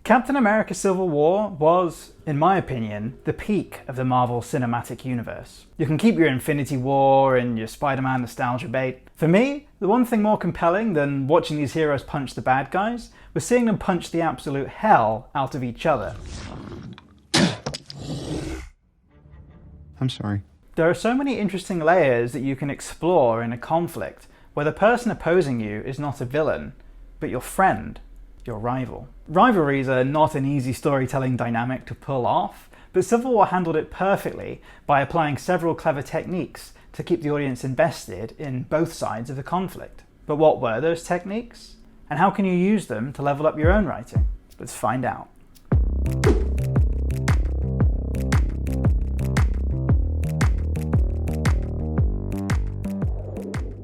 Captain America Civil War was, in my opinion, the peak of the Marvel Cinematic Universe. You can keep your Infinity War and your Spider-Man nostalgia bait. For me, the one thing more compelling than watching these heroes punch the bad guys was seeing them punch the absolute hell out of each other. I'm sorry. There are so many interesting layers that you can explore in a conflict where the person opposing you is not a villain, but your friend, your rival. Rivalries are not an easy storytelling dynamic to pull off, but Civil War handled it perfectly by applying several clever techniques to keep the audience invested in both sides of the conflict. But what were those techniques? And how can you use them to level up your own writing? Let's find out.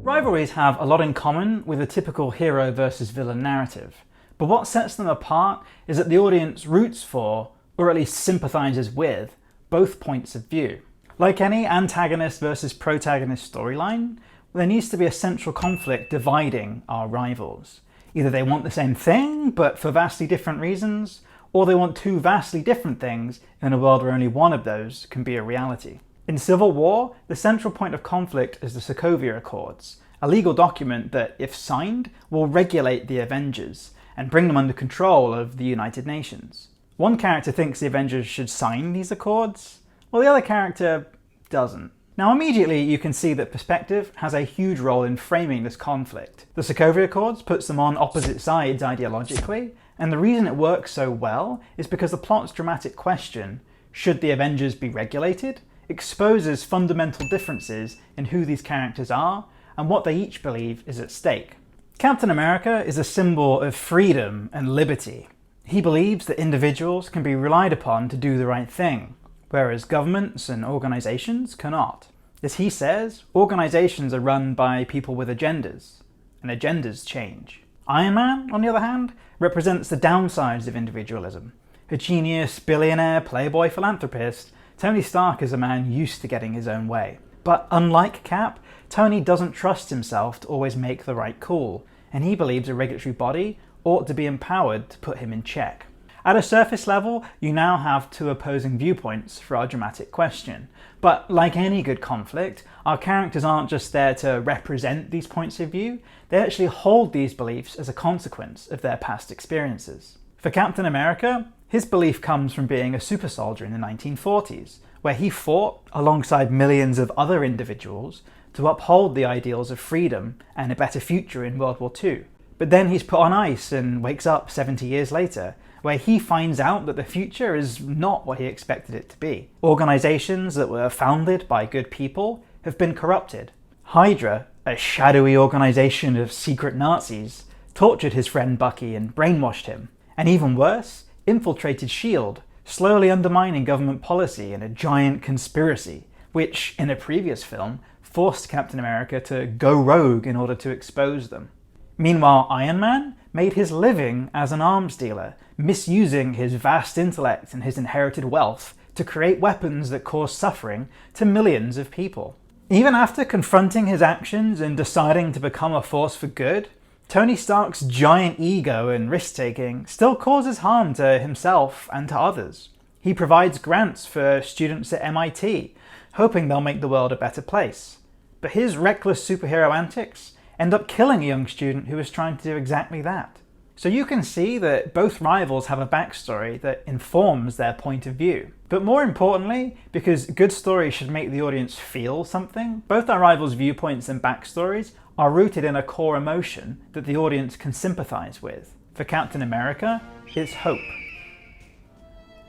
Rivalries have a lot in common with a typical hero versus villain narrative. But what sets them apart is that the audience roots for, or at least sympathises with, both points of view. Like any antagonist versus protagonist storyline, there needs to be a central conflict dividing our rivals. Either they want the same thing, but for vastly different reasons, or they want two vastly different things in a world where only one of those can be a reality. In Civil War, the central point of conflict is the Sokovia Accords, a legal document that, if signed, will regulate the Avengers and bring them under control of the United Nations. One character thinks the Avengers should sign these accords, while the other character doesn't. Now immediately you can see that perspective has a huge role in framing this conflict. The Sokovia Accords puts them on opposite sides ideologically, and the reason it works so well is because the plot's dramatic question, should the Avengers be regulated, exposes fundamental differences in who these characters are and what they each believe is at stake. Captain America is a symbol of freedom and liberty. He believes that individuals can be relied upon to do the right thing, whereas governments and organisations cannot. As he says, organisations are run by people with agendas, and agendas change. Iron Man, on the other hand, represents the downsides of individualism. A genius, billionaire, playboy philanthropist, Tony Stark is a man used to getting his own way. But unlike Cap, Tony doesn't trust himself to always make the right call, and he believes a regulatory body ought to be empowered to put him in check. At a surface level, you now have two opposing viewpoints for our dramatic question. But like any good conflict, our characters aren't just there to represent these points of view, they actually hold these beliefs as a consequence of their past experiences. For Captain America, his belief comes from being a super soldier in the 1940s, where he fought alongside millions of other individuals to uphold the ideals of freedom and a better future in World War II. But then he's put on ice and wakes up 70 years later, where he finds out that the future is not what he expected it to be. Organisations that were founded by good people have been corrupted. Hydra, a shadowy organisation of secret Nazis, tortured his friend Bucky and brainwashed him. And even worse, infiltrated S.H.I.E.L.D., slowly undermining government policy in a giant conspiracy, which, in a previous film, forced Captain America to go rogue in order to expose them. Meanwhile, Iron Man made his living as an arms dealer, misusing his vast intellect and his inherited wealth to create weapons that cause suffering to millions of people. Even after confronting his actions and deciding to become a force for good, Tony Stark's giant ego and risk-taking still causes harm to himself and to others. He provides grants for students at MIT, hoping they'll make the world a better place. But his reckless superhero antics end up killing a young student who was trying to do exactly that. So you can see that both rivals have a backstory that informs their point of view. But more importantly, because good stories should make the audience feel something, both our rivals' viewpoints and backstories are rooted in a core emotion that the audience can sympathise with. For Captain America, it's hope.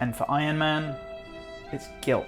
And for Iron Man, it's guilt.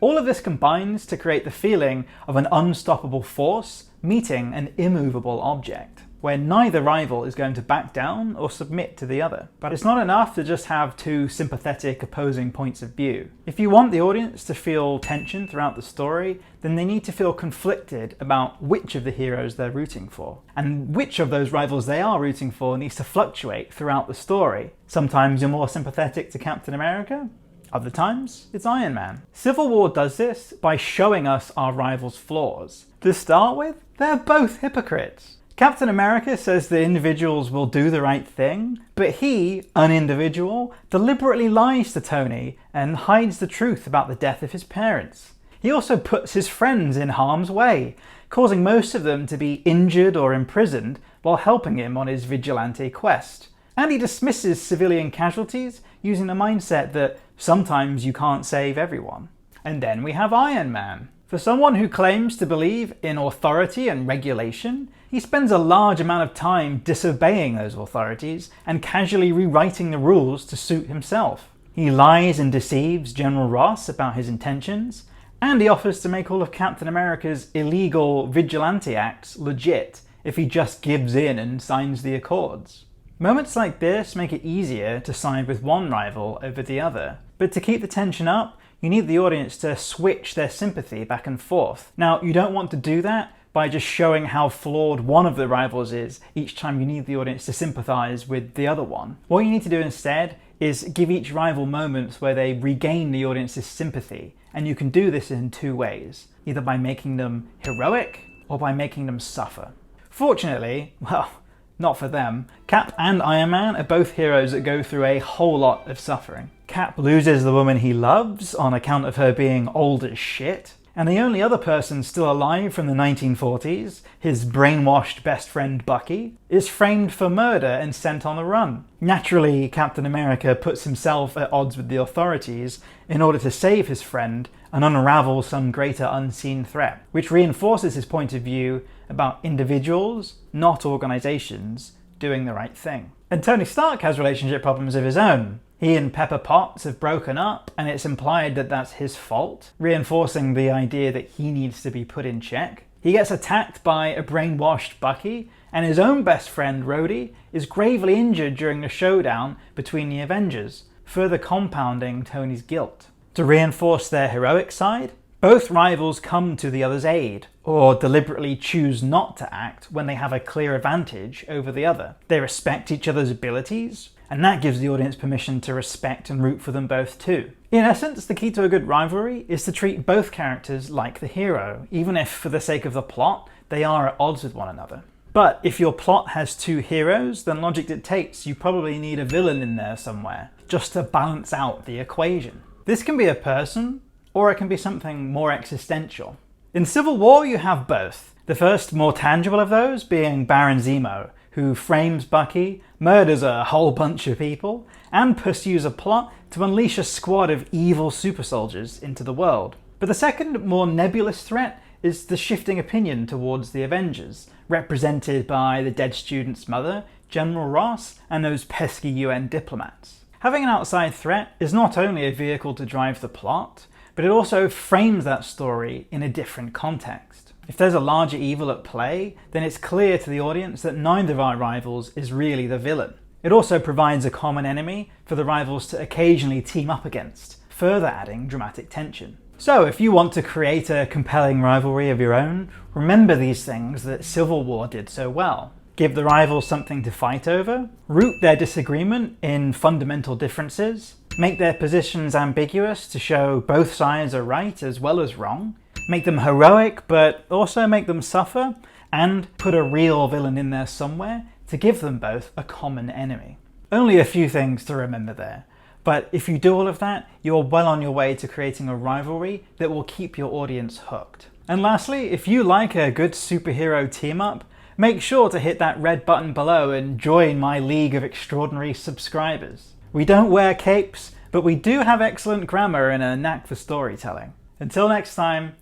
All of this combines to create the feeling of an unstoppable force meeting an immovable object, where neither rival is going to back down or submit to the other. But it's not enough to just have two sympathetic opposing points of view. If you want the audience to feel tension throughout the story, then they need to feel conflicted about which of the heroes they're rooting for. And which of those rivals they are rooting for needs to fluctuate throughout the story. Sometimes you're more sympathetic to Captain America, other times, it's Iron Man. Civil War does this by showing us our rivals' flaws. To start with, they're both hypocrites. Captain America says that individuals will do the right thing, but he, an individual, deliberately lies to Tony and hides the truth about the death of his parents. He also puts his friends in harm's way, causing most of them to be injured or imprisoned while helping him on his vigilante quest. And he dismisses civilian casualties using the mindset that sometimes you can't save everyone. And then we have Iron Man. For someone who claims to believe in authority and regulation, he spends a large amount of time disobeying those authorities and casually rewriting the rules to suit himself. He lies and deceives General Ross about his intentions, and he offers to make all of Captain America's illegal vigilante acts legit if he just gives in and signs the accords. Moments like this make it easier to side with one rival over the other, but to keep the tension up, you need the audience to switch their sympathy back and forth. Now, you don't want to do that by just showing how flawed one of the rivals is each time you need the audience to sympathize with the other one. What you need to do instead is give each rival moments where they regain the audience's sympathy, and you can do this in two ways, either by making them heroic or by making them suffer. Fortunately, well, not for them, Cap and Iron Man are both heroes that go through a whole lot of suffering. Cap loses the woman he loves on account of her being old as shit, and the only other person still alive from the 1940s, his brainwashed best friend Bucky, is framed for murder and sent on the run. Naturally, Captain America puts himself at odds with the authorities in order to save his friend and unravel some greater unseen threat, which reinforces his point of view about individuals, not organizations, doing the right thing. And Tony Stark has relationship problems of his own. He and Pepper Potts have broken up, and it's implied that that's his fault, reinforcing the idea that he needs to be put in check. He gets attacked by a brainwashed Bucky, and his own best friend Rhodey is gravely injured during the showdown between the Avengers, further compounding Tony's guilt. To reinforce their heroic side, both rivals come to the other's aid, or deliberately choose not to act when they have a clear advantage over the other. They respect each other's abilities, and that gives the audience permission to respect and root for them both too. In essence, the key to a good rivalry is to treat both characters like the hero, even if, for the sake of the plot, they are at odds with one another. But if your plot has two heroes, then logic dictates you probably need a villain in there somewhere, just to balance out the equation. This can be a person, or it can be something more existential. In Civil War, you have both. The first, more tangible of those being Baron Zemo, who frames Bucky, murders a whole bunch of people, and pursues a plot to unleash a squad of evil super soldiers into the world. But the second, more nebulous threat is the shifting opinion towards the Avengers, represented by the dead student's mother, General Ross, and those pesky UN diplomats. Having an outside threat is not only a vehicle to drive the plot, but it also frames that story in a different context. If there's a larger evil at play, then it's clear to the audience that neither of our rivals is really the villain. It also provides a common enemy for the rivals to occasionally team up against, further adding dramatic tension. So if you want to create a compelling rivalry of your own, remember these things that Civil War did so well. Give the rivals something to fight over, root their disagreement in fundamental differences, make their positions ambiguous to show both sides are right as well as wrong, make them heroic but also make them suffer, and put a real villain in there somewhere to give them both a common enemy. Only a few things to remember there, but if you do all of that, you're well on your way to creating a rivalry that will keep your audience hooked. And lastly, if you like a good superhero team-up, make sure to hit that red button below and join my League of Extraordinary subscribers. We don't wear capes, but we do have excellent grammar and a knack for storytelling. Until next time,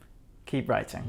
keep writing.